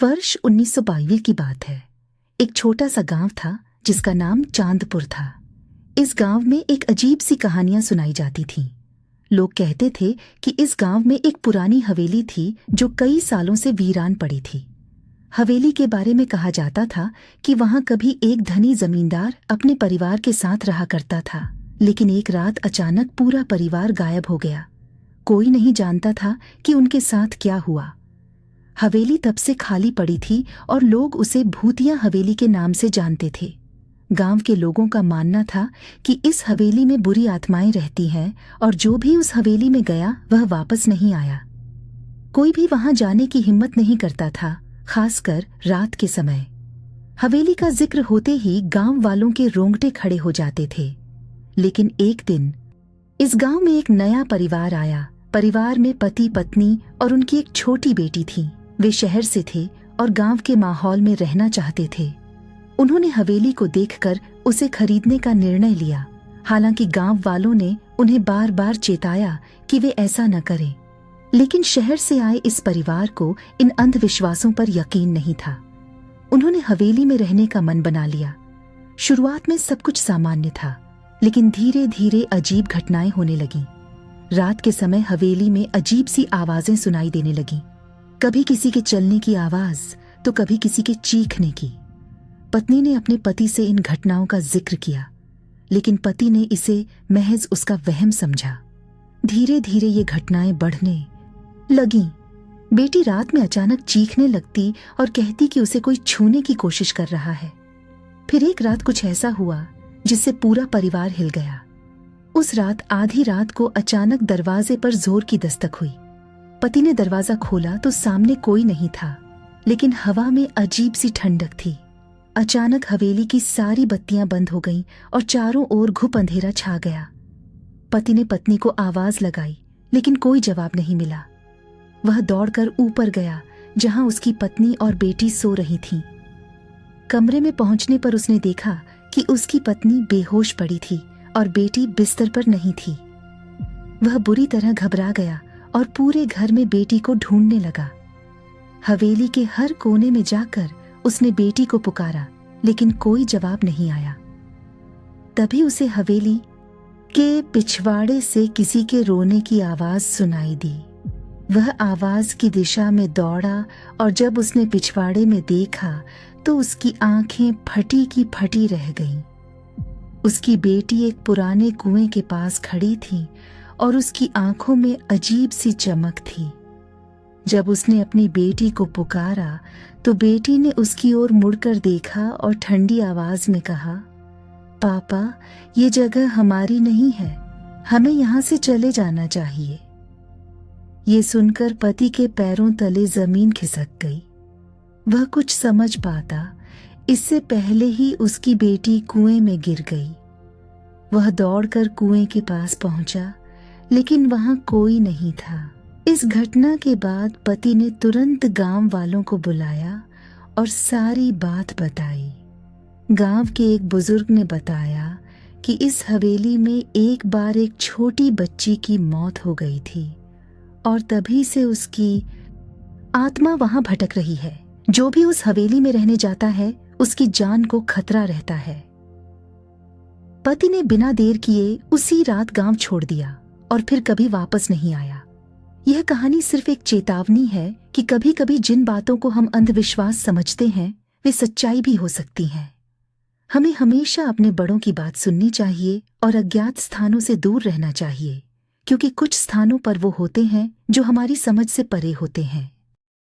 वर्ष 1922 की बात है। एक छोटा सा गांव था जिसका नाम चांदपुर था। इस गांव में एक अजीब सी कहानियां सुनाई जाती थीं। लोग कहते थे कि इस गांव में एक पुरानी हवेली थी जो कई सालों से वीरान पड़ी थी। हवेली के बारे में कहा जाता था कि वहां कभी एक धनी जमींदार अपने परिवार के साथ रहा करता था, लेकिन एक रात अचानक पूरा परिवार गायब हो गया। कोई नहीं जानता था कि उनके साथ क्या हुआ। हवेली तब से खाली पड़ी थी और लोग उसे भूतिया हवेली के नाम से जानते थे। गांव के लोगों का मानना था कि इस हवेली में बुरी आत्माएं रहती हैं और जो भी उस हवेली में गया वह वापस नहीं आया। कोई भी वहां जाने की हिम्मत नहीं करता था, खासकर रात के समय। हवेली का जिक्र होते ही गांव वालों के रोंगटे खड़े हो जाते थे। लेकिन एक दिन इस गांव में एक नया परिवार आया। परिवार में पति पत्नी और उनकी एक छोटी बेटी थी। वे शहर से थे और गांव के माहौल में रहना चाहते थे। उन्होंने हवेली को देखकर उसे खरीदने का निर्णय लिया। हालांकि गांव वालों ने उन्हें बार बार चेताया कि वे ऐसा न करें, लेकिन शहर से आए इस परिवार को इन अंधविश्वासों पर यकीन नहीं था। उन्होंने हवेली में रहने का मन बना लिया। शुरुआत में सब कुछ सामान्य था, लेकिन धीरे धीरे अजीब घटनाएं होने लगीं। रात के समय हवेली में अजीब सी आवाजें सुनाई देने लगीं। कभी किसी के चलने की आवाज तो कभी किसी के चीखने की। पत्नी ने अपने पति से इन घटनाओं का जिक्र किया, लेकिन पति ने इसे महज उसका वहम समझा। धीरे धीरे ये घटनाएं बढ़ने लगीं। बेटी रात में अचानक चीखने लगती और कहती कि उसे कोई छूने की कोशिश कर रहा है। फिर एक रात कुछ ऐसा हुआ जिससे पूरा परिवार हिल गया। उस रात आधी रात को अचानक दरवाजे पर जोर की दस्तक हुई। पति ने दरवाजा खोला तो सामने कोई नहीं था, लेकिन हवा में अजीब सी ठंडक थी। अचानक हवेली की सारी बत्तियां बंद हो गईं और चारों ओर घुप अंधेरा छा गया। पति ने पत्नी को आवाज लगाई, लेकिन कोई जवाब नहीं मिला। वह दौड़कर ऊपर गया जहां उसकी पत्नी और बेटी सो रही थीं। कमरे में पहुंचने पर उसने देखा कि उसकी पत्नी बेहोश पड़ी थी और बेटी बिस्तर पर नहीं थी। वह बुरी तरह घबरा गया और पूरे घर में बेटी को ढूंढने लगा। हवेली के हर कोने में जाकर उसने बेटी को पुकारा, लेकिन कोई जवाब नहीं आया। तभी उसे हवेली के पिछवाड़े से किसी के रोने की आवाज सुनाई दी। वह आवाज की दिशा में दौड़ा और जब उसने पिछवाड़े में देखा तो उसकी आंखें फटी की फटी रह गईं। उसकी बेटी एक पुराने कुएं के पास खड़ी थी और उसकी आंखों में अजीब सी चमक थी। जब उसने अपनी बेटी को पुकारा तो बेटी ने उसकी ओर मुड़कर देखा और ठंडी आवाज में कहा, पापा, ये जगह हमारी नहीं है, हमें यहाँ से चले जाना चाहिए। ये सुनकर पति के पैरों तले जमीन खिसक गई। वह कुछ समझ पाता इससे पहले ही उसकी बेटी कुएं में गिर गई। वह दौड़कर कुएं के पास पहुंचा, लेकिन वहां कोई नहीं था। इस घटना के बाद पति ने तुरंत गांव वालों को बुलाया और सारी बात बताई। गांव के एक बुजुर्ग ने बताया कि इस हवेली में एक बार एक छोटी बच्ची की मौत हो गई थी और तभी से उसकी आत्मा वहां भटक रही है। जो भी उस हवेली में रहने जाता है उसकी जान को खतरा रहता है। पति ने बिना देर किए उसी रात गांव छोड़ दिया और फिर कभी वापस नहीं आया। यह कहानी सिर्फ एक चेतावनी है कि कभी कभी जिन बातों को हम अंधविश्वास समझते हैं वे सच्चाई भी हो सकती हैं। हमें हमेशा अपने बड़ों की बात सुननी चाहिए और अज्ञात स्थानों से दूर रहना चाहिए, क्योंकि कुछ स्थानों पर वो होते हैं जो हमारी समझ से परे होते हैं।